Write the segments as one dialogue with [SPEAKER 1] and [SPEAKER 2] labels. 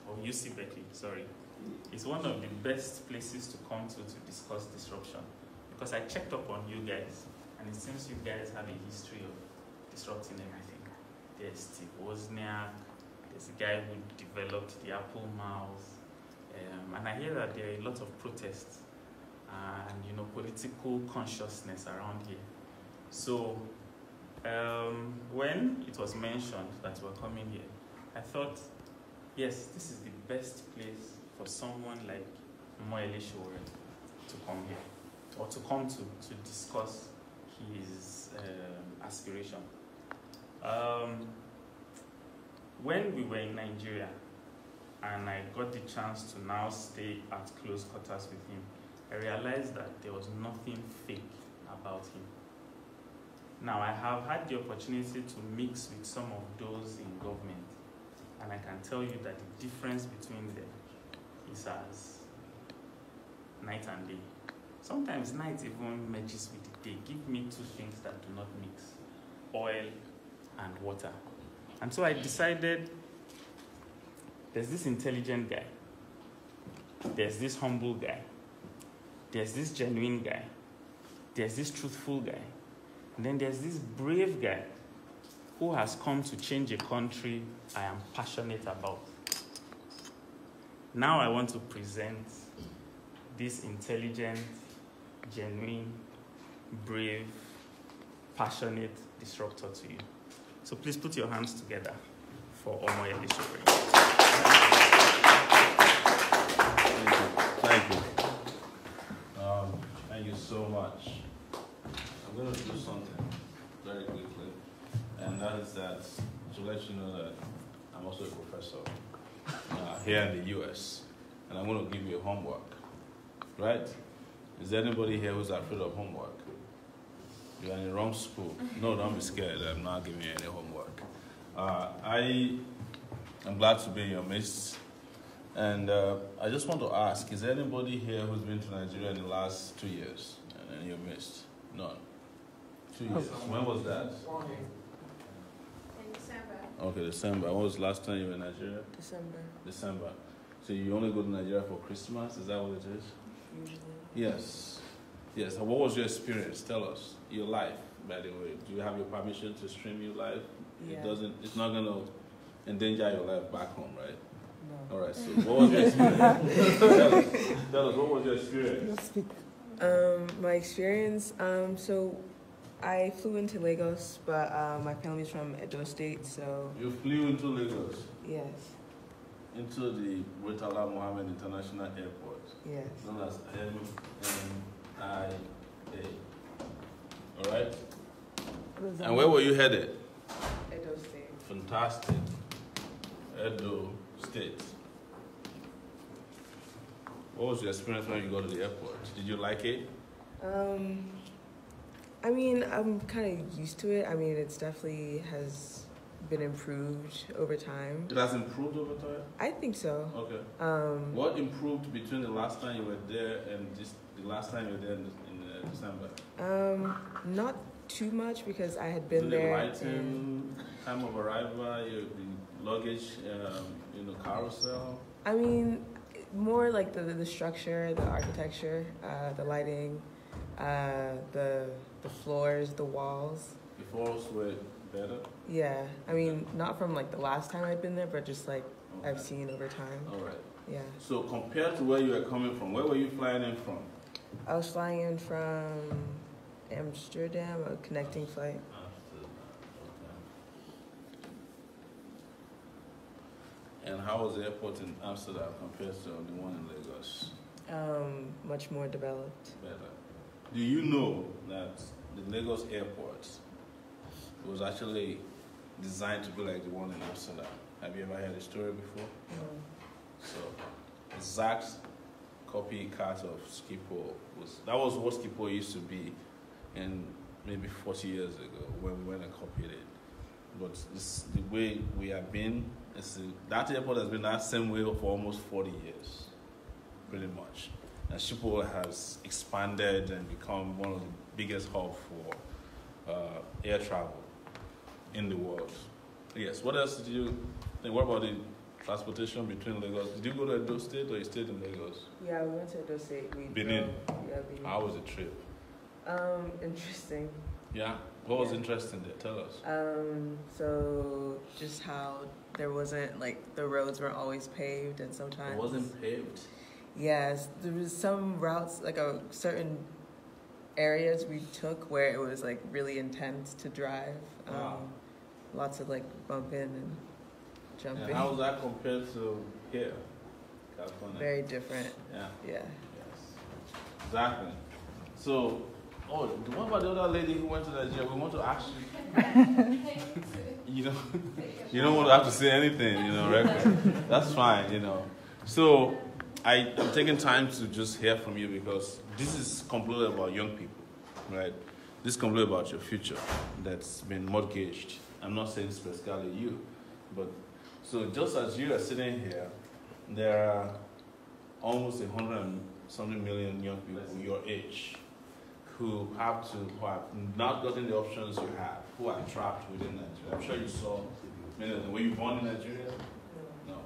[SPEAKER 1] or UC Berkeley, sorry, is one of the best places to come to discuss disruption. Because I checked up on you guys, and it seems you guys have a history of disrupting everything. There's Steve Wozniak, there's a guy who developed the Apple mouse, and I hear that there are a lot of protests and political consciousness around here. So when it was mentioned that we're coming here, I thought, yes, this is the best place for someone like Omoyele Sowore to come here, or to come to discuss his aspiration. When we were in Nigeria, and I got the chance to now stay at close quarters with him, I realized that there was nothing fake about him. Now, I have had the opportunity to mix with some of those in government, and I can tell you that the difference between them is as night and day. Sometimes night even merges with the day. Give me two things that do not mix: oil and water. And so I decided there's this intelligent guy, there's this humble guy, there's this genuine guy, there's this truthful guy, and then there's this brave guy who has come to change a country I am passionate about. Now I want to present this intelligent, genuine, brave, passionate disruptor to you. So please put your hands together for Omoyele Sowore.
[SPEAKER 2] Thank you. Thank you so much. I'm going to do something very quickly, and that is that to let you know that I'm also a professor here in the US, and I'm going to give you homework, right? Is there anybody here who's afraid of homework? You're in the wrong school. No, don't be scared. I'm not giving you any homework. I am glad to be in your midst. And I just want to ask, is there anybody here who's been to Nigeria in the last 2 years and in your midst? None. 2 years. When was that?
[SPEAKER 3] In December.
[SPEAKER 2] Okay, December. When was the last time you were in Nigeria? December. So you only go to Nigeria for Christmas? Is that what it is?
[SPEAKER 4] Usually.
[SPEAKER 2] Yes. Yes. What was your experience? Tell us. Your life, by the way. Do you have your permission to stream your life?
[SPEAKER 4] Yeah.
[SPEAKER 2] It's not going to endanger your life back home, right?
[SPEAKER 4] No.
[SPEAKER 2] All right, so what was your experience? Tell us, what was your experience?
[SPEAKER 4] My experience, so I flew into Lagos, but my family's from Edo State, so...
[SPEAKER 2] You flew into Lagos?
[SPEAKER 4] Yes.
[SPEAKER 2] Into the Murtala Mohammed International Airport?
[SPEAKER 4] Yes.
[SPEAKER 2] Known as MIA. All right? And where were you headed?
[SPEAKER 4] Edo State.
[SPEAKER 2] Fantastic. Edo State. What was your experience when you got to the airport? Did you like it?
[SPEAKER 4] I mean, I'm kind of used to it. I mean, it's definitely has been improved over time.
[SPEAKER 2] It has improved over time?
[SPEAKER 4] I think so.
[SPEAKER 2] Okay. What improved between the last time you were there and the last time you were there in December?
[SPEAKER 4] Not too much because I had been there.
[SPEAKER 2] Lighting, time of arrival, the luggage, carousel?
[SPEAKER 4] I mean, more like the structure, the architecture, the lighting, the floors, the walls.
[SPEAKER 2] The floors were better?
[SPEAKER 4] Yeah, I mean, not from like the last time I'd been there, but just like
[SPEAKER 2] okay.
[SPEAKER 4] I've seen over time.
[SPEAKER 2] All right.
[SPEAKER 4] Yeah.
[SPEAKER 2] So compared to where you were coming from, where were you flying in from?
[SPEAKER 4] I was flying in from Amsterdam, a connecting flight.
[SPEAKER 2] And how was the airport in Amsterdam compared to the one in Lagos?
[SPEAKER 4] Much more developed.
[SPEAKER 2] Better. Do you know that the Lagos airport was actually designed to be like the one in Amsterdam? Have you ever heard the story before?
[SPEAKER 4] No.
[SPEAKER 2] So, exact copycat of Schiphol was what Schiphol used to be in maybe 40 years ago when we went and copied it. But the way we have been, that airport has been that same way for almost 40 years, pretty much. And Schiphol has expanded and become one of the biggest hubs for air travel in the world. Yes, what else did you think? What about the transportation between Lagos. Did you go to Edo State or you stayed in Lagos?
[SPEAKER 4] Yeah, we went to Edo State.
[SPEAKER 2] Benin.
[SPEAKER 4] Yeah, Benin.
[SPEAKER 2] How was the trip?
[SPEAKER 4] Interesting.
[SPEAKER 2] Yeah. What was interesting there? Tell us.
[SPEAKER 4] So just how there wasn't, like, the roads weren't always paved, and sometimes
[SPEAKER 2] It wasn't paved.
[SPEAKER 4] Yes, there was some routes, like a certain areas we took where it was like really intense to drive.
[SPEAKER 2] Wow.
[SPEAKER 4] Lots of like bumping and jumping.
[SPEAKER 2] And how was that compared to here, California?
[SPEAKER 4] Very different.
[SPEAKER 2] Yeah.
[SPEAKER 4] Yeah.
[SPEAKER 2] Yes. Exactly. So, what about the other lady who went to Nigeria? We want to ask you. You don't want to have to say anything, right? That's fine, So, I'm taking time to just hear from you because this is completely about young people, right? This is completely about your future that's been mortgaged. I'm not saying specifically you, but so just as you are sitting here, there are almost 100-something million young people your age who have not gotten the options you have, who are trapped within Nigeria. I'm sure you saw many of them. Were you born in Nigeria? No.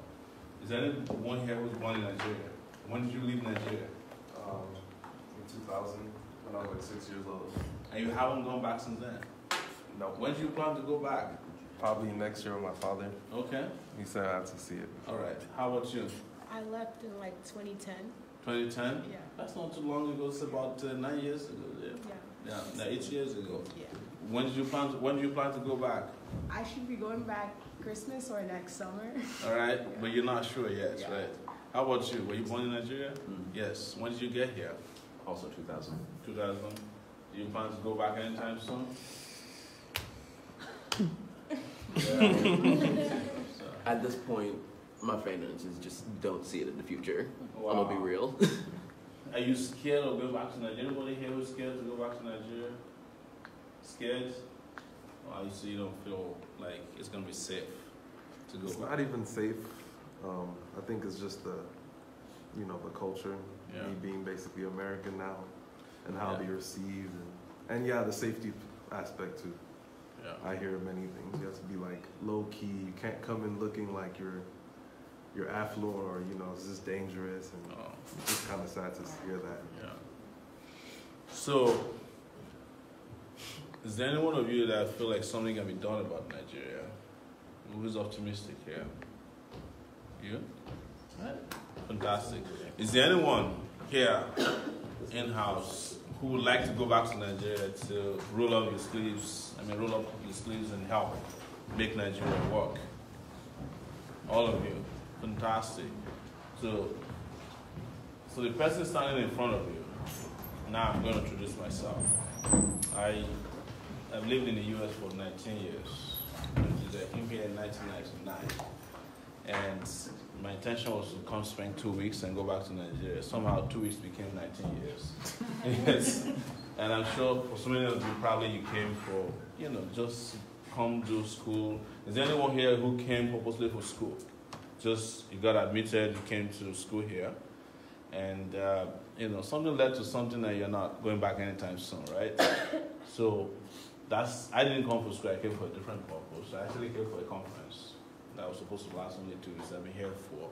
[SPEAKER 2] Is there anyone here who's born in Nigeria? When did you leave Nigeria?
[SPEAKER 5] In 2000, when I was like 6 years old.
[SPEAKER 2] And you haven't gone back since then?
[SPEAKER 5] No.
[SPEAKER 2] When do you plan to go back?
[SPEAKER 5] Probably next year with my father.
[SPEAKER 2] Okay.
[SPEAKER 5] He said I have to see it.
[SPEAKER 2] All right. How about you?
[SPEAKER 3] I left in like 2010.
[SPEAKER 2] 2010?
[SPEAKER 3] Yeah.
[SPEAKER 2] That's not too long ago. It's about 9 years ago. Yeah, 8 years ago.
[SPEAKER 3] Yeah.
[SPEAKER 2] When do you plan to go back?
[SPEAKER 3] I should be going back Christmas or next summer.
[SPEAKER 2] All right,
[SPEAKER 3] Yeah.
[SPEAKER 2] but you're not sure yet,
[SPEAKER 3] Yeah.
[SPEAKER 2] right? How about you? Were you born in Nigeria? Yes. When did you get here?
[SPEAKER 6] Also 2000.
[SPEAKER 2] 2000. Do you plan to go back anytime soon? So,
[SPEAKER 6] At this point, my finances just don't see it in the future.
[SPEAKER 2] wow.
[SPEAKER 6] I'm gonna be real.
[SPEAKER 2] Are you scared of going back to Nigeria? Anybody here who's scared to go back to Nigeria? Scared? Or you don't feel like it's gonna be safe to go
[SPEAKER 5] It's
[SPEAKER 2] back?
[SPEAKER 5] not even safe. I think it's just the culture.
[SPEAKER 2] Yeah.
[SPEAKER 5] Me being basically American now, and how
[SPEAKER 2] Yeah.
[SPEAKER 5] they received, and yeah, the safety aspect too.
[SPEAKER 2] Yeah.
[SPEAKER 5] I hear many things. You have to be like low key. You can't come in looking like you're affluent or it's just dangerous, and
[SPEAKER 2] Oh,
[SPEAKER 5] it's just kind of sad to hear that.
[SPEAKER 2] yeah. So, is there any one of you that feel like something can be done about Nigeria? Who's optimistic here? You? Fantastic. Is there anyone here in-house who would like to go back to Nigeria to roll up your sleeves and help make Nigeria work? All of you. Fantastic. So the person standing in front of you, now I'm going to introduce myself. I've lived in the US for 19 years. I came here in 1999. And my intention was to come spend 2 weeks and go back to Nigeria. Somehow 2 weeks became 19 years. Yes. And I'm sure for so many of you, probably you came for, just come do school. Is there anyone here who came purposely for school? Just, you got admitted, you came to school here. And, something led to something that you're not going back anytime soon, right? So I didn't come for school, I came for a different purpose. I actually came for a conference that was supposed to last only 2 weeks. I've been here for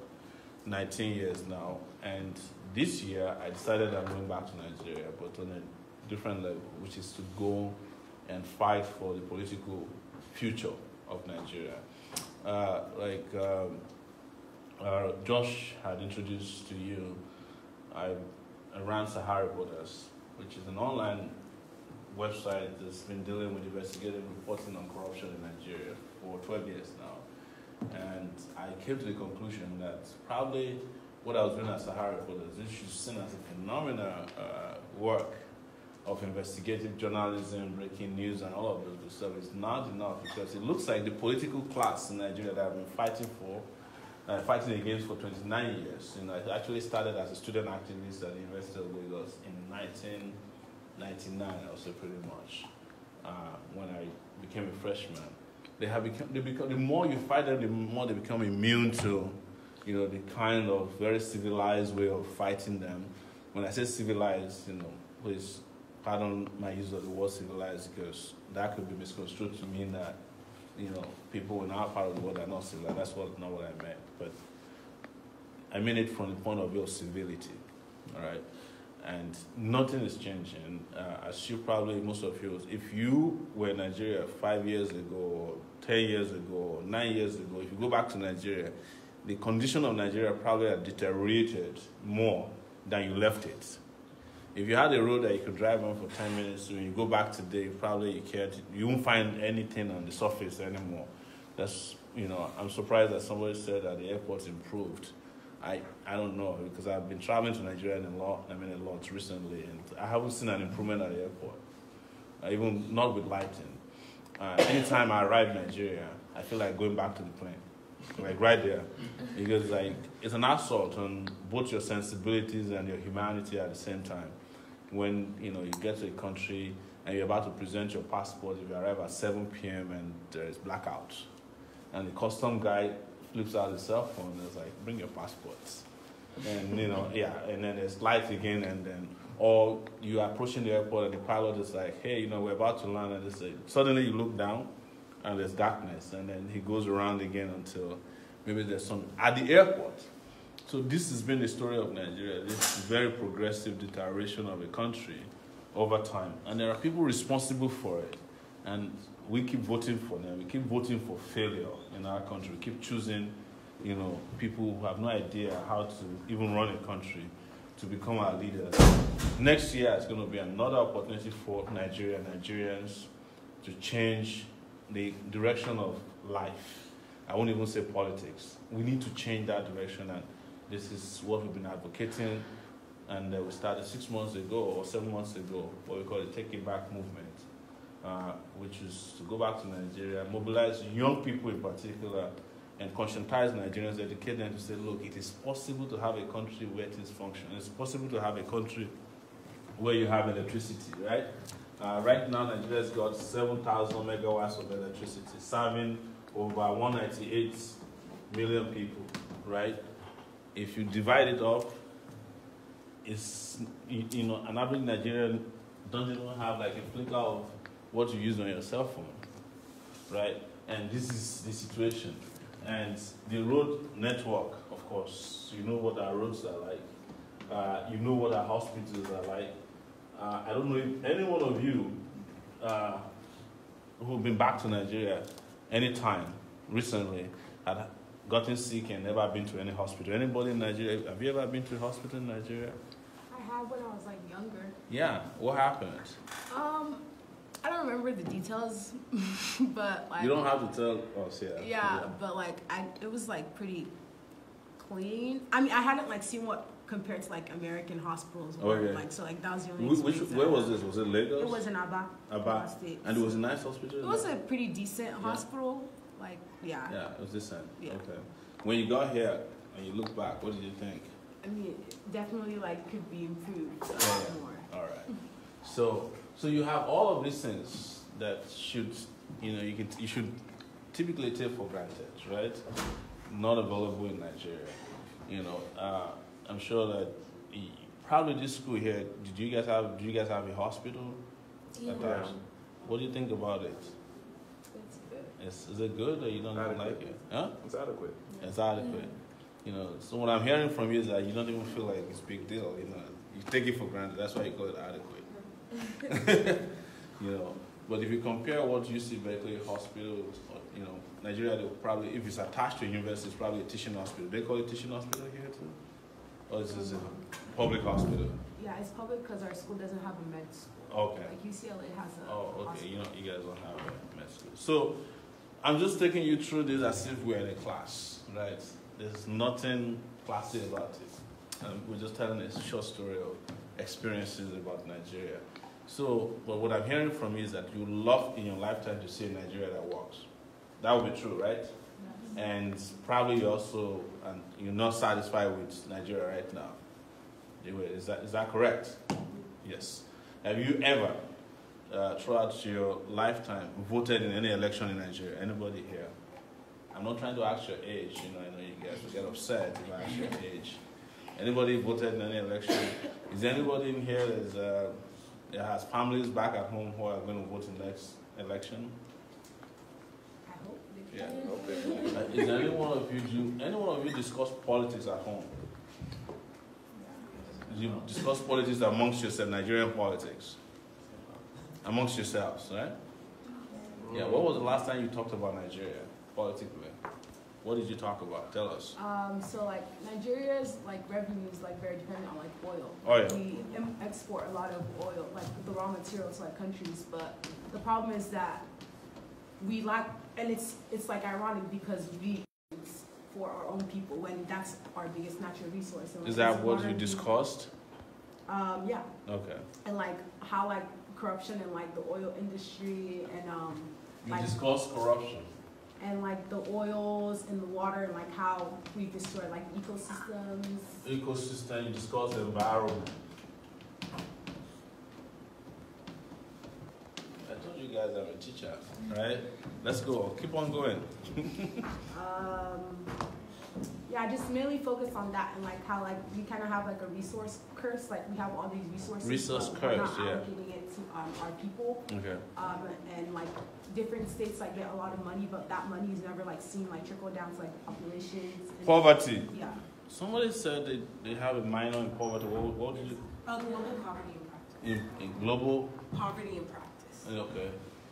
[SPEAKER 2] 19 years now. And this year, I decided I'm going back to Nigeria, but on a different level, which is to go and fight for the political future of Nigeria. Josh had introduced to you, I ran Sahara Reporters, which is an online website that's been dealing with investigative reporting on corruption in Nigeria for 12 years now. And I came to the conclusion that probably what I was doing at Sahara Reporters, this should be seen as a phenomenal work of investigative journalism, breaking news, and all of those good stuff. It's not enough because it looks like the political class in Nigeria that I've been fighting against for 29 years. I actually started as a student activist at the University of Lagos in 1999, I would say pretty much, when I became a freshman. The more you fight them, the more they become immune to, the kind of very civilized way of fighting them. When I say civilized, please pardon my use of the word civilized because that could be misconstrued to mean that people in our part of the world are not civilized. That's not what I meant. But I mean it from the point of view of civility, all right? And nothing is changing. As you probably, most of you, if you were in Nigeria 5 years ago, or 10 years ago, or 9 years ago, if you go back to Nigeria, the condition of Nigeria probably had deteriorated more than you left it. If you had a road that you could drive on for 10 minutes, when you go back today, probably you won't find anything on the surface anymore. That's, I'm surprised that somebody said that the airport's improved. I don't know, because I've been traveling to Nigeria a lot recently, and I haven't seen an improvement at the airport, even not with lighting. Anytime I arrive in Nigeria, I feel like going back to the plane, like right there, because it's an assault on both your sensibilities and your humanity at the same time. When you get to a country and you're about to present your passport, if you arrive at 7 p.m. and there is blackout, and the custom guy flips out his cell phone and is like, bring your passports. And, and then there's lights again, and then, or you are approaching the airport and the pilot is like, hey, we're about to land, and suddenly you look down and there's darkness, and then he goes around again until maybe there's some at the airport. So this has been the story of Nigeria, this very progressive deterioration of a country over time. And there are people responsible for it. And we keep voting for them. We keep voting for failure in our country. We keep choosing, people who have no idea how to even run a country to become our leaders. Next year is going to be another opportunity for Nigerians to change the direction of life. I won't even say politics. We need to change that direction, and this is what we've been advocating. And we started 6 months ago or 7 months ago, what we call the Take It Back movement. Which is to go back to Nigeria, mobilize young people in particular, and conscientize Nigerians, educate them to say, look, it is possible to have a country where things function. It's possible to have a country where you have electricity, right? Right now, Nigeria's got 7,000 megawatts of electricity, serving over 198 million people, right? If you divide it up, it's, an average Nigerian doesn't even have like a flicker of what you use on your cell phone, right? And this is the situation. And the road network, of course, you know what our roads are like. You know what our hospitals are like. I don't know if any one of you who've been back to Nigeria anytime recently had gotten sick and never been to any hospital. Anybody in Nigeria, have you ever been to a hospital in Nigeria?
[SPEAKER 3] I had when I was younger.
[SPEAKER 2] Yeah, what happened?
[SPEAKER 3] I don't remember the details, but
[SPEAKER 2] you don't have to tell us, yeah.
[SPEAKER 3] Yeah, but it was pretty clean. I mean, I hadn't seen what compared to American hospitals.
[SPEAKER 2] Okay.
[SPEAKER 3] That was the only experience.
[SPEAKER 2] Where was this? Was it Lagos?
[SPEAKER 3] It was in Aba.
[SPEAKER 2] Aba.
[SPEAKER 3] State.
[SPEAKER 2] And it was a nice hospital?
[SPEAKER 3] It was a pretty decent hospital. Yeah.
[SPEAKER 2] Yeah, it was decent.
[SPEAKER 3] Yeah.
[SPEAKER 2] Okay. When you got here and you look back, what did you think?
[SPEAKER 3] I mean, definitely could be improved more.
[SPEAKER 2] All right. So you have all of these things that should, you should typically take for granted, right? Not available in Nigeria. I'm sure that probably this school here. Do you guys have a hospital?
[SPEAKER 3] Yeah.
[SPEAKER 2] What do you think about it?
[SPEAKER 3] It's good.
[SPEAKER 2] Is it good or you don't like it? Huh?
[SPEAKER 5] It's adequate.
[SPEAKER 2] It's adequate. So what I'm hearing from you is that you don't even feel like it's a big deal. You take it for granted. That's why you call it adequate. But if you compare what UC Berkeley Hospital, Nigeria, they'll probably, if it's attached to a university, it's probably a teaching hospital. They call it teaching hospital here too? Or is this a public hospital?
[SPEAKER 3] Yeah, it's public because our school doesn't have a med school.
[SPEAKER 2] Okay.
[SPEAKER 3] UCLA has a
[SPEAKER 2] okay.
[SPEAKER 3] hospital.
[SPEAKER 2] You guys don't have a med school. So I'm just taking you through this as if we're in a class, right? There's nothing classy about it. We're just telling a short story of experiences about Nigeria. So, but what I'm hearing from you is that you love in your lifetime to see a Nigeria that works. That would be true, right? Yes. And probably you're not satisfied with Nigeria right now. Is that correct? Yes. Have you ever, throughout your lifetime, voted in any election in Nigeria? Anybody here? I'm not trying to ask your age. I know you guys will get upset if I ask your age. Anybody voted in any election? Is there anybody in here that has families back at home who are going to vote in the next election?
[SPEAKER 3] I hope
[SPEAKER 2] Yeah. Okay. Is any one of you discuss politics at home? You discuss politics amongst yourself, Nigerian politics, amongst yourselves, right? Yeah. What was the last time you talked about Nigeria politically? What did you talk about? Tell us.
[SPEAKER 3] So like Nigeria's like revenue is like very dependent on like oil.
[SPEAKER 2] Oil.
[SPEAKER 3] We export a lot of oil, like the raw materials to like countries, but the problem is that we lack, and it's like ironic because we for our own people when that's our biggest natural resource. And, like,
[SPEAKER 2] Is that what you discussed?
[SPEAKER 3] Yeah.
[SPEAKER 2] Okay.
[SPEAKER 3] And like how like corruption in like the oil industry and
[SPEAKER 2] You
[SPEAKER 3] like
[SPEAKER 2] discussed corruption.
[SPEAKER 3] and like the oils in the water and like how we destroy like ecosystems.
[SPEAKER 2] Ecosystem, you discuss the environment. I told you guys I'm a teacher, right? Let's go. Keep on going.
[SPEAKER 3] Yeah, I just mainly focus on that and like how like we kind of have like a resource curse. Like we have all these resources.
[SPEAKER 2] Resource
[SPEAKER 3] but
[SPEAKER 2] curse,
[SPEAKER 3] we're not
[SPEAKER 2] yeah.
[SPEAKER 3] allocating it to our people.
[SPEAKER 2] Okay.
[SPEAKER 3] And like different states like get a lot of money, but that money is never like seen like trickle down to like populations. And,
[SPEAKER 2] Poverty.
[SPEAKER 3] Yeah.
[SPEAKER 2] Somebody said they have a minor in poverty. What did you?
[SPEAKER 7] Global poverty and practice.
[SPEAKER 2] In global?
[SPEAKER 7] Poverty and practice.
[SPEAKER 2] Okay.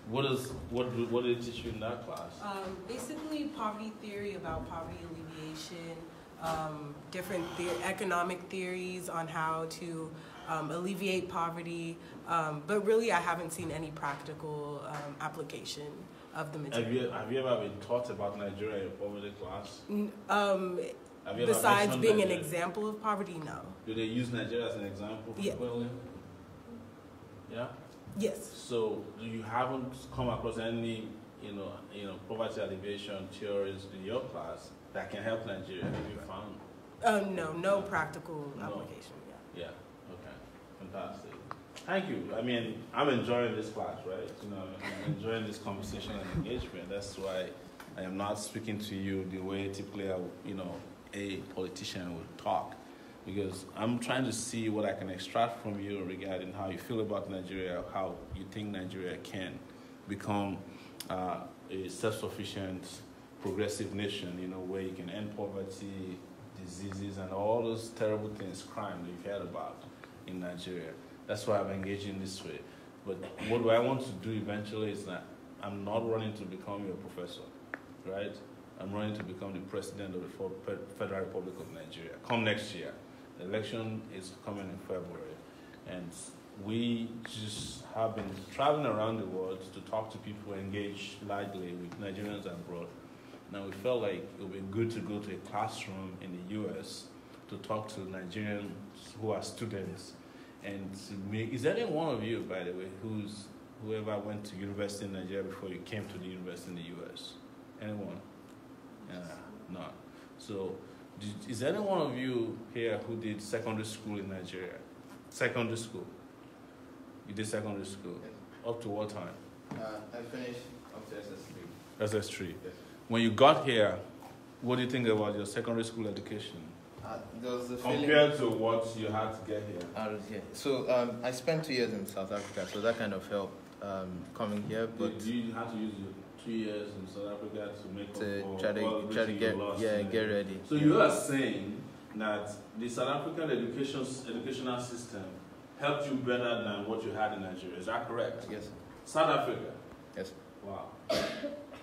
[SPEAKER 2] What did they teach you in that class?
[SPEAKER 7] Basically, poverty theory about poverty alleviation, different economic theories on how to alleviate poverty, but really I haven't seen any practical application of the material.
[SPEAKER 2] Have you ever been taught about Nigeria in poverty class? Have you ever
[SPEAKER 7] Besides
[SPEAKER 2] mentioned
[SPEAKER 7] being an
[SPEAKER 2] Nigeria?
[SPEAKER 7] example of poverty, no.
[SPEAKER 2] Do they use Nigeria as an example frequently? Yeah.
[SPEAKER 7] Yes.
[SPEAKER 2] So you haven't come across any, poverty alleviation theories in your class that can help Nigeria? Have you found?
[SPEAKER 7] No practical
[SPEAKER 2] No.
[SPEAKER 7] application. Yeah.
[SPEAKER 2] Yeah. Okay. Fantastic. Thank you. I mean, I'm enjoying this class, right? I'm enjoying this conversation and engagement. That's why I am not speaking to you the way typically a politician would talk, because I'm trying to see what I can extract from you regarding how you feel about Nigeria, how you think Nigeria can become a self-sufficient, progressive nation, where you can end poverty, diseases, and all those terrible things, crime that you've heard about in Nigeria. That's why I'm engaging this way. But what do I want to do eventually is that I'm not running to become your professor, right? I'm running to become the president of the Federal Republic of Nigeria. Come next year. The election is coming in February. And we just have been traveling around the world to talk to people, engage largely with Nigerians abroad. Now we felt like it would be good to go to a classroom in the US to talk to Nigerians who are students. And is there any one of you, by the way, whoever went to university in Nigeria before you came to the university in the US? Anyone? No. So, is there any one of you here who did secondary school in Nigeria? Secondary school? You did secondary school?
[SPEAKER 8] Yes.
[SPEAKER 2] Up to what time?
[SPEAKER 8] I finished up to SS3.
[SPEAKER 2] SS3.
[SPEAKER 8] Yes.
[SPEAKER 2] When you got here, what do you think about your secondary school education?
[SPEAKER 8] There was a feeling.
[SPEAKER 2] Compared to what you had to get here?
[SPEAKER 8] I was here. So I spent 2 years in South Africa, so that kind of helped coming here. But
[SPEAKER 2] you had to use your 2 years in South Africa to make
[SPEAKER 8] to
[SPEAKER 2] up
[SPEAKER 8] try
[SPEAKER 2] for
[SPEAKER 8] to get ready.
[SPEAKER 2] So you are saying that the South African educational system helped you better than what you had in Nigeria. Is that correct?
[SPEAKER 8] Yes.
[SPEAKER 2] South Africa?
[SPEAKER 8] Yes.
[SPEAKER 2] Wow.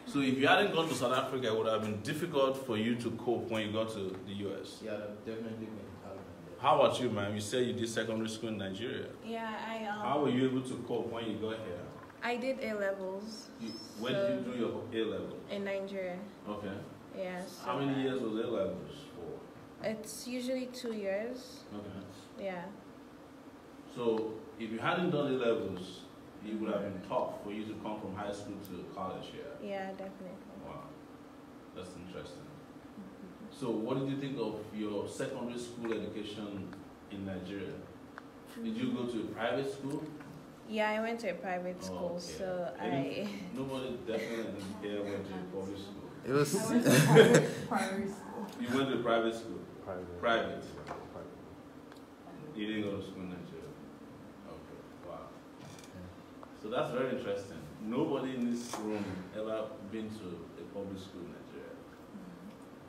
[SPEAKER 2] So if you hadn't gone to South Africa, it would have been difficult for you to cope when you got to the US.
[SPEAKER 8] Yeah, definitely been challenging.
[SPEAKER 2] How about you, man? You said you did secondary school in Nigeria.
[SPEAKER 9] Yeah,
[SPEAKER 2] How were you able to cope when you got here?
[SPEAKER 9] I did A levels.
[SPEAKER 2] When did you do your A level?
[SPEAKER 9] In Nigeria?
[SPEAKER 2] Okay.
[SPEAKER 9] Yeah. So
[SPEAKER 2] How many years was A levels for?
[SPEAKER 9] It's usually 2 years.
[SPEAKER 2] Okay.
[SPEAKER 9] Yeah.
[SPEAKER 2] So if you hadn't done A levels, it would have been tough for you to come from high school to college here.
[SPEAKER 9] Yeah, definitely.
[SPEAKER 2] Wow, that's interesting. So what did you think of your secondary school education in Nigeria? Did you go to a private school?
[SPEAKER 9] Yeah, I went to a private school,
[SPEAKER 2] okay.
[SPEAKER 9] so
[SPEAKER 2] Nobody definitely here went to a public school.
[SPEAKER 8] It was.
[SPEAKER 3] Primary school.
[SPEAKER 2] You went to a private school? Private.
[SPEAKER 5] Private.
[SPEAKER 2] You didn't go to school in Nigeria? Okay, wow. So that's very interesting. nobody in this room ever been to a public school in Nigeria.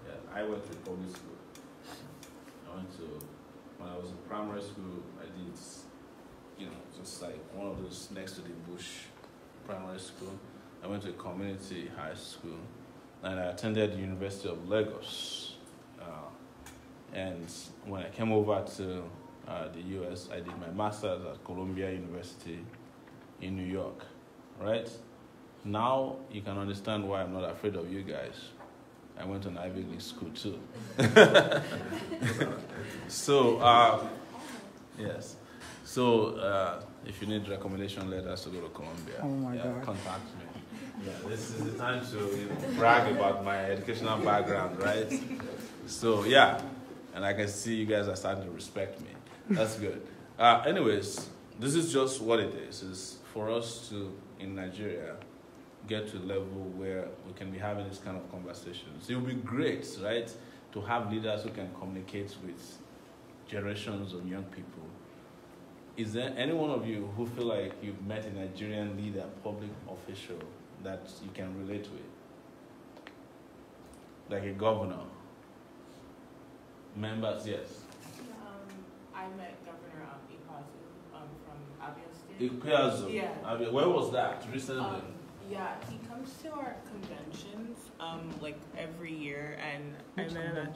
[SPEAKER 2] Yeah, I went to a public school. When I was in primary school, I did, just like one of those next to the bush primary school. I went to a community high school, and I attended the University of Lagos. And when I came over to the US, I did my master's at Columbia University in New York, right? Now you can understand why I'm not afraid of you guys. I went to an Ivy League school too. So, yes. So, if you need recommendation letters to go to Columbia, contact me. Yeah, this is the time to brag about my educational background, right? So, yeah, and I can see you guys are starting to respect me. That's good. Anyways, this is just what it is. It's for us to, in Nigeria, get to a level where we can be having this kind of conversations. It would be great, right, to have leaders who can communicate with generations of young people. Is there any one of you who feel like you've met a Nigerian leader, public official, that you can relate with? Like a governor? Members, yes.
[SPEAKER 10] I met Governor Ikpeazu from Abia State.
[SPEAKER 2] Ikpeazu?
[SPEAKER 10] Yeah.
[SPEAKER 2] Where was that recently?
[SPEAKER 10] Yeah, he comes to our conventions like every year, and I met him at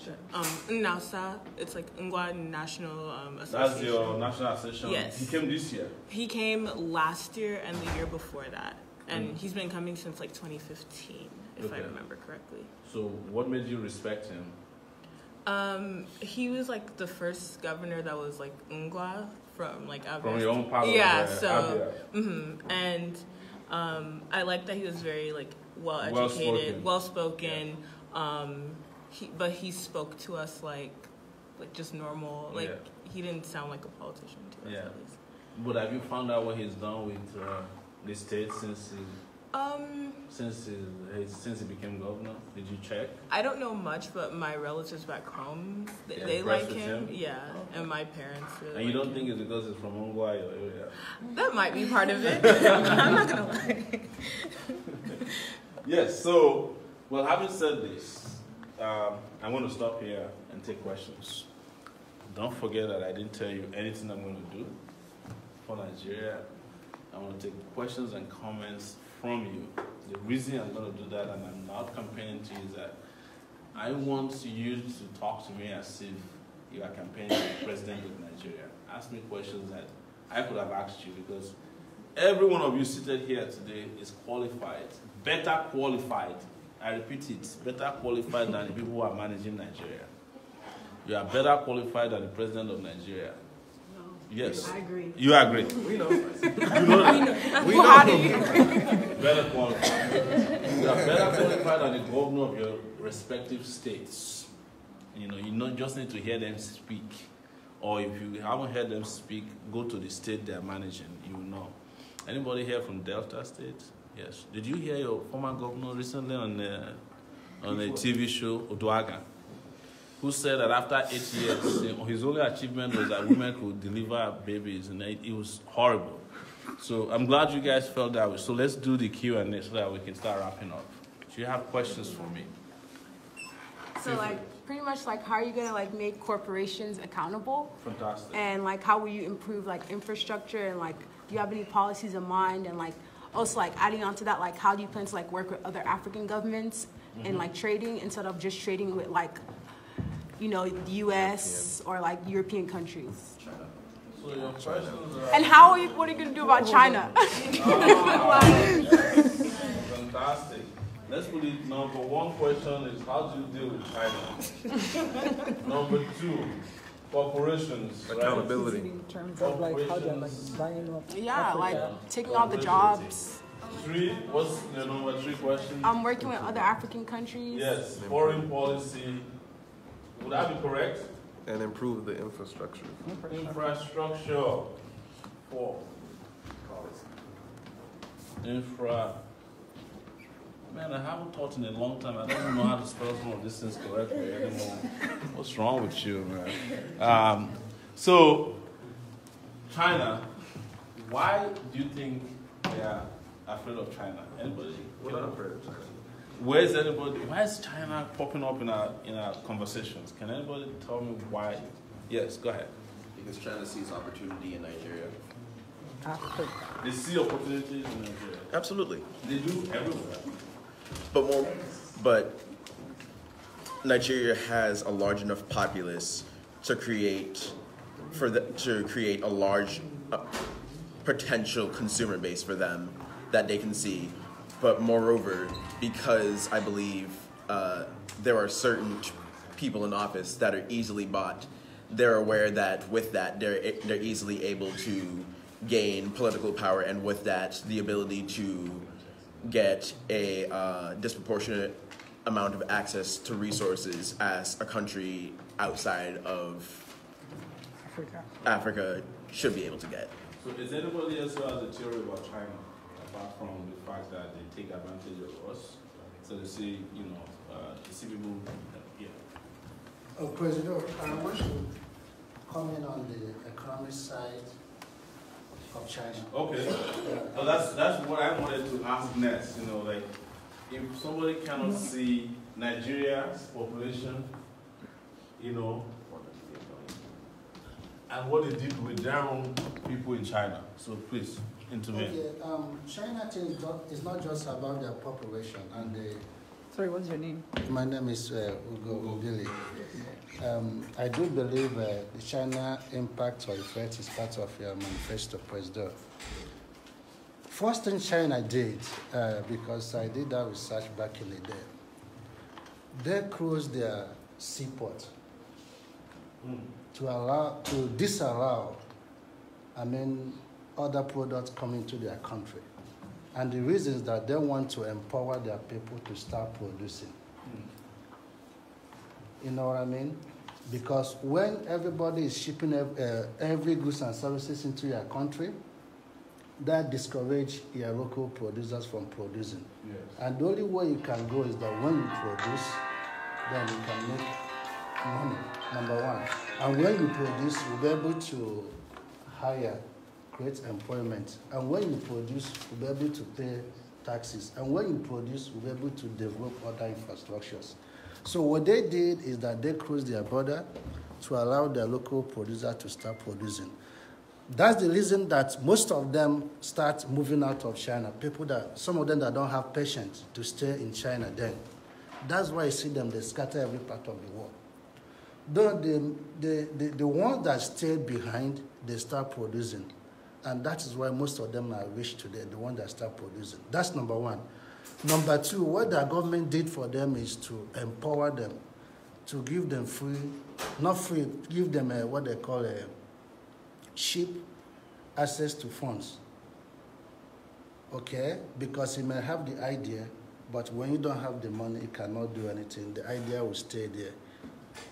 [SPEAKER 10] NASA. It's like Ngwa National Association.
[SPEAKER 2] That's your national association?
[SPEAKER 10] Yes.
[SPEAKER 2] He came this year?
[SPEAKER 10] He came last year and the year before that, and he's been coming since like 2015, if I remember correctly.
[SPEAKER 2] So what made you respect him?
[SPEAKER 10] He was like the first governor that was like Ngwa from like Abia.
[SPEAKER 2] From your own part
[SPEAKER 10] of
[SPEAKER 2] Abia.
[SPEAKER 10] And I like that he was very like well educated, well spoken. But he spoke to us like just normal. Like he didn't sound like a politician to us at least.
[SPEAKER 2] But have you found out what he's done with the state since he became governor? Did you check?
[SPEAKER 10] I don't know much, but my relatives back home they like him. Yeah, and my parents.
[SPEAKER 2] And you don't think it's because it's from Ongwa area?
[SPEAKER 10] That might be part of it. I'm not gonna lie.
[SPEAKER 2] Yes. So, well, having said this, I'm going to stop here and take questions. Don't forget that I didn't tell you anything I'm going to do for Nigeria. I want to take questions and comments from you. The reason I'm going to do that, and I'm not campaigning to you, is that I want you to talk to me as if you are campaigning for the president of Nigeria. Ask me questions that I could have asked you, because every one of you seated here today is qualified, better qualified. I repeat it, better qualified than the people who are managing Nigeria. You are better qualified than the president of Nigeria. Yes.
[SPEAKER 3] I agree.
[SPEAKER 2] You agree?
[SPEAKER 5] We know.
[SPEAKER 2] You know that?
[SPEAKER 3] We know.
[SPEAKER 2] Better qualified. You are better qualified than the governor of your respective states. You just need to hear them speak. Or if you haven't heard them speak, go to the state they are managing. You will know. Anybody here from Delta State? Yes. Did you hear your former governor recently on a TV show, Oduaga, who said that after 8 years, his only achievement was that women could deliver babies, and it was horrible. So I'm glad you guys felt that way. So let's do the Q&A so that we can start wrapping up. Do you have questions for me?
[SPEAKER 3] So pretty much how are you gonna make corporations accountable?
[SPEAKER 2] Fantastic.
[SPEAKER 3] And how will you improve infrastructure, and do you have any policies in mind? And also adding on to that, how do you plan to work with other African governments in trading instead of just trading with the U.S. or European countries?
[SPEAKER 2] So your questions are...
[SPEAKER 3] And what are you gonna do about China?
[SPEAKER 2] Fantastic. Let's put it, number one question is, how do you deal with China? Number two, corporations.
[SPEAKER 5] Accountability.
[SPEAKER 11] In terms of how they're buying up.
[SPEAKER 3] Yeah, taking all the jobs.
[SPEAKER 2] Three, what's the number three question?
[SPEAKER 3] I'm working with other African countries.
[SPEAKER 2] Yes, foreign policy. Would that be correct?
[SPEAKER 5] And improve the infrastructure.
[SPEAKER 2] Infrastructure. Four. Man, I haven't taught in a long time. I don't even know how to spell some of these things correctly anymore. What's wrong with you, man? So, China, why do you think they are afraid of China? Anybody?
[SPEAKER 5] We're not afraid of China.
[SPEAKER 2] Why is China popping up in our conversations? Can anybody tell me why? Yes, go ahead.
[SPEAKER 6] Because China sees opportunity in Nigeria.
[SPEAKER 2] They see opportunities in Nigeria.
[SPEAKER 6] Absolutely.
[SPEAKER 2] They do everywhere.
[SPEAKER 6] But Nigeria has a large enough populace to create a large potential consumer base for them that they can see. But moreover, because I believe there are certain people in office that are easily bought, they're aware that with that they're easily able to gain political power, and with that the ability to get a disproportionate amount of access to resources as a country outside of Africa should be able to get.
[SPEAKER 2] So is anybody else who has a theory about China, apart from the fact that they take advantage of us? So they see, they see people, yeah.
[SPEAKER 12] Oh, President, I want to comment on the economic side of China.
[SPEAKER 2] Okay. So that's what I wanted to ask next. If somebody cannot see Nigeria's population, and what they did with their own people in China. So please intervene.
[SPEAKER 12] Okay. China is not just about their population and the.
[SPEAKER 11] Sorry, what's your name?
[SPEAKER 12] My name is Omoyele. I do believe the China impact or effect is part of your manifesto, President. First thing China did, because I did that research back in the day, they closed their seaport to disallow, other products coming to their country. And the reason is that they want to empower their people to start producing. You know what I mean? Because when everybody is shipping every goods and services into your country, that discourages your local producers from producing.
[SPEAKER 2] Yes.
[SPEAKER 12] And the only way you can go is that when you produce, then you can make money, number one. And when you produce, you'll be able to hire, create employment. And when you produce, you'll be able to pay taxes. And when you produce, you'll be able to develop other infrastructures. So what they did is that they closed their border to allow their local producer to start producing. That's the reason that most of them start moving out of China. Some of them that don't have patience to stay in China then. That's why you see them, they scatter every part of the world. Though the ones that stay behind, they start producing. And that is why most of them are rich today, the ones that start producing. That's number one. Number two, what the government did for them is to empower them, to give them give them what they call a cheap access to funds. Okay? Because you may have the idea, but when you don't have the money, you cannot do anything. The idea will stay there.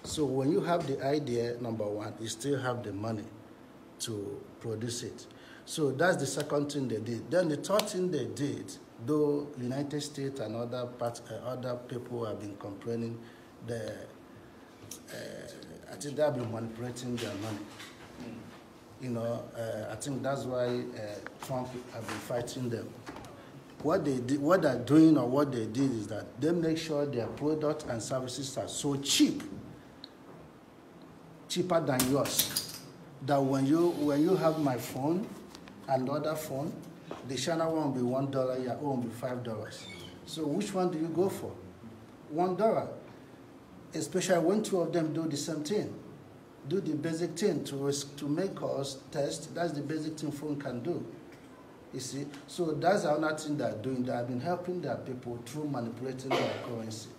[SPEAKER 12] So when you have the idea, number one, you still have the money to produce it. So that's the second thing they did. Then the third thing they did, though United States and other people have been complaining, I think they have been manipulating their money. I think that's why Trump have been fighting them. What they're doing or what they did is that they make sure their products and services are so cheap, cheaper than yours, that when you have my phone and the other phone, the China one will be $1, your own will be $5. So which one do you go for? $1. Especially when two of them do the same thing. Do the basic thing to make us test. That's the basic thing phone can do. You see? So that's another thing they're doing. They have been helping their people through manipulating their currency.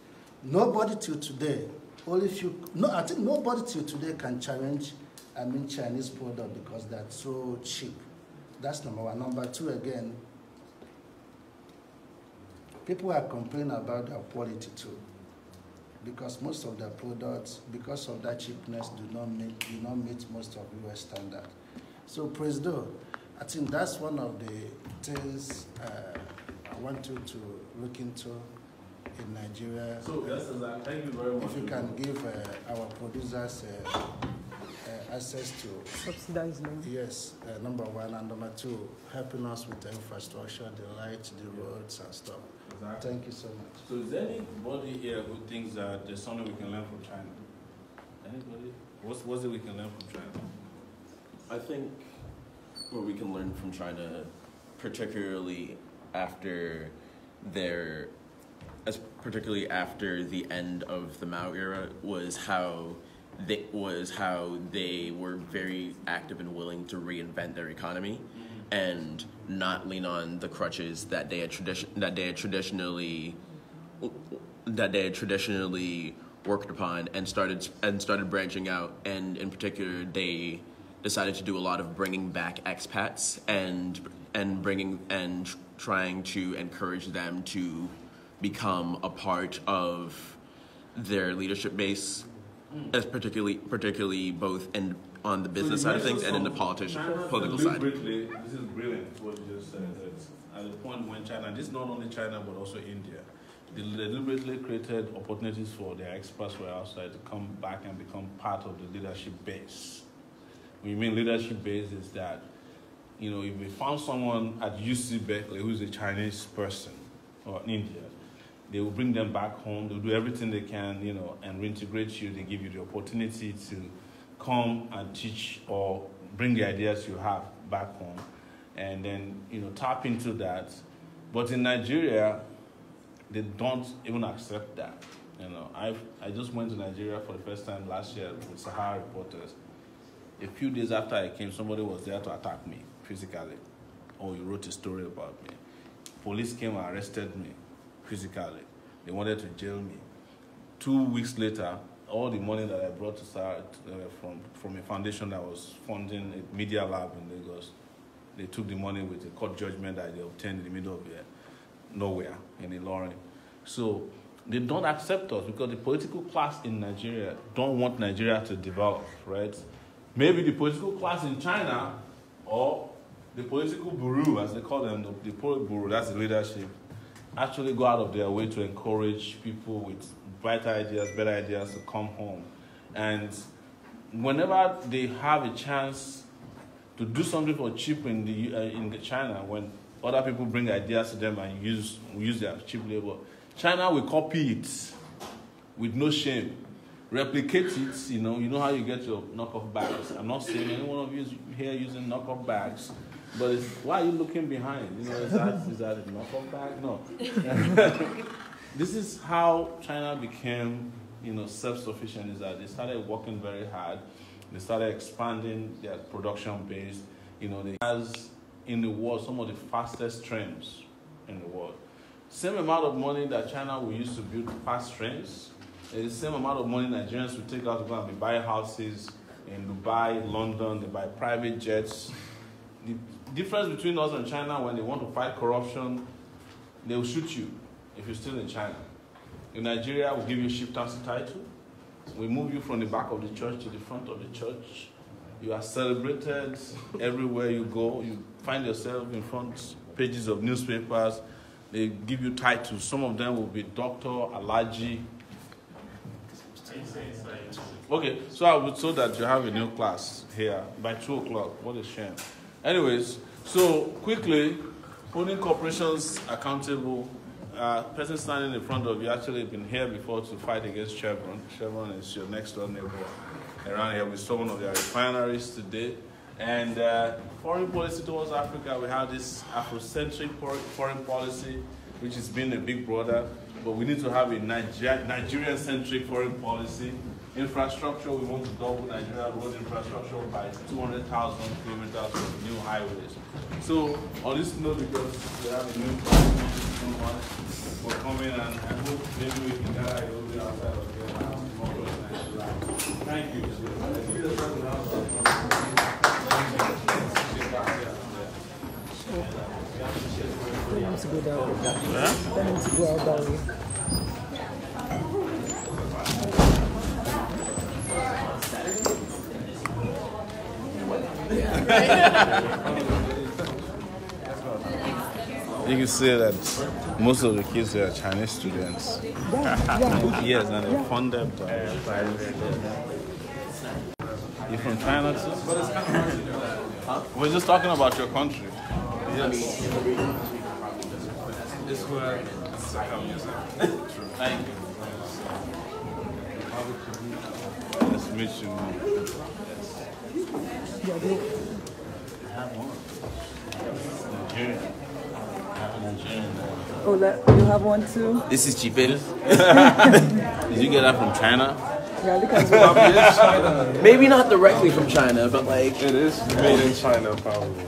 [SPEAKER 12] Nobody till today, I think nobody till today can challenge Chinese product because they're so cheap. That's number one. Number two, again, people are complaining about their quality too. Because most of their products, because of that cheapness, do not meet most of US standards. So, President, I think that's one of the things I want you to look into in Nigeria.
[SPEAKER 2] So, yes, thank you very much.
[SPEAKER 12] If you can give our producers access to
[SPEAKER 11] subsidized loan.
[SPEAKER 12] Yes, number one, and number two, helping us with the infrastructure, the lights, the roads and stuff.
[SPEAKER 2] Exactly.
[SPEAKER 12] Thank you so much.
[SPEAKER 2] So is there anybody here who thinks that there's something we can learn from China? Anybody? What's it we can learn from China?
[SPEAKER 6] I think what we can learn from China, particularly after the end of the Mao era, was how they were very active and willing to reinvent their economy and not lean on the crutches that they had traditionally worked upon, and started branching out. And in particular, they decided to do a lot of bringing back expats and trying to encourage them to become a part of their leadership base, as particularly both on the business side of things and in the political side.
[SPEAKER 2] This is brilliant what you just said. It's at the point when China, this is not only China but also India, they deliberately created opportunities for their expats who are outside to come back and become part of the leadership base. When you mean leadership base, is that, if we found someone at UC Berkeley who's a Chinese person or in India, they will bring them back home. They'll do everything they can, and reintegrate you. They give you the opportunity to come and teach or bring the ideas you have back home, and then, tap into that. But in Nigeria, they don't even accept that. I just went to Nigeria for the first time last year with Sahara reporters. A few days after I came, somebody was there to attack me physically. Or you wrote a story about me. Police came and arrested me physically. They wanted to jail me. 2 weeks later, all the money that I brought to Sahara from a foundation that was funding a media lab in Lagos, they took the money with a court judgment that they obtained in the middle of nowhere in Ilorin. So they don't accept us because the political class in Nigeria don't want Nigeria to develop, right? Maybe the political class in China, or the political bureau, as they call them, the Politburo, that's the leadership, actually go out of their way to encourage people with brighter ideas, better ideas to come home. And whenever they have a chance to do something for cheap in China, when other people bring ideas to them and use their cheap labor, China will copy it with no shame, replicate it. You know how you get your knockoff bags. I'm not saying any one of you here using knockoff bags, but why are you looking behind? Is that a knockoff bag? No. This is how China became, self-sufficient. Is that they started working very hard. They started expanding their production base. They has in the world some of the fastest trains in the world. Same amount of money that China will use to build fast trains, the same amount of money Nigerians will take out to go and buy houses in Dubai, London. They buy private jets. The difference between us and China, when they want to fight corruption, they will shoot you if you're still in China. In Nigeria, we'll give you a chieftaincy title. We move you from the back of the church to the front of the church. You are celebrated everywhere you go. You find yourself in front pages of newspapers. They give you titles. Some of them will be Dr. Alaji. Okay, so I was told that you have a new class here by 2 o'clock. What a shame. Anyways, so quickly, holding corporations accountable. Person standing in front of you actually been here before to fight against Chevron. Chevron is your next door neighbor around here with some of their refineries today. And foreign policy towards Africa, we have this Afrocentric foreign policy, which has been a big brother, but we need to have a Nigerian-centric foreign policy. Infrastructure, we want to double Nigeria road infrastructure by 200,000 kilometers of new highways. So on this note, because we have a new one for coming, and I hope maybe we can gather a little bit outside of here and have more questions. Thank you.
[SPEAKER 11] Tell him to go that way. Tell him to go out that way.
[SPEAKER 2] You can see that most of the kids are Chinese students. Yes, and they're funded by private. You from China too?
[SPEAKER 5] But it's kind of hard to do that.
[SPEAKER 2] Huh? We're just talking about your country.
[SPEAKER 5] Yes.
[SPEAKER 2] This is where I'm using. True. Thank you. Nice to meet you, man.
[SPEAKER 11] Yeah, do.
[SPEAKER 2] I have one. Nigerian. I have a Nigerian.
[SPEAKER 11] Oh, you have one too?
[SPEAKER 6] This is cheapin.
[SPEAKER 2] Did you get that from China?
[SPEAKER 11] Yeah, look at
[SPEAKER 5] China.
[SPEAKER 6] Maybe not directly from China, but like
[SPEAKER 5] It is made in China, probably.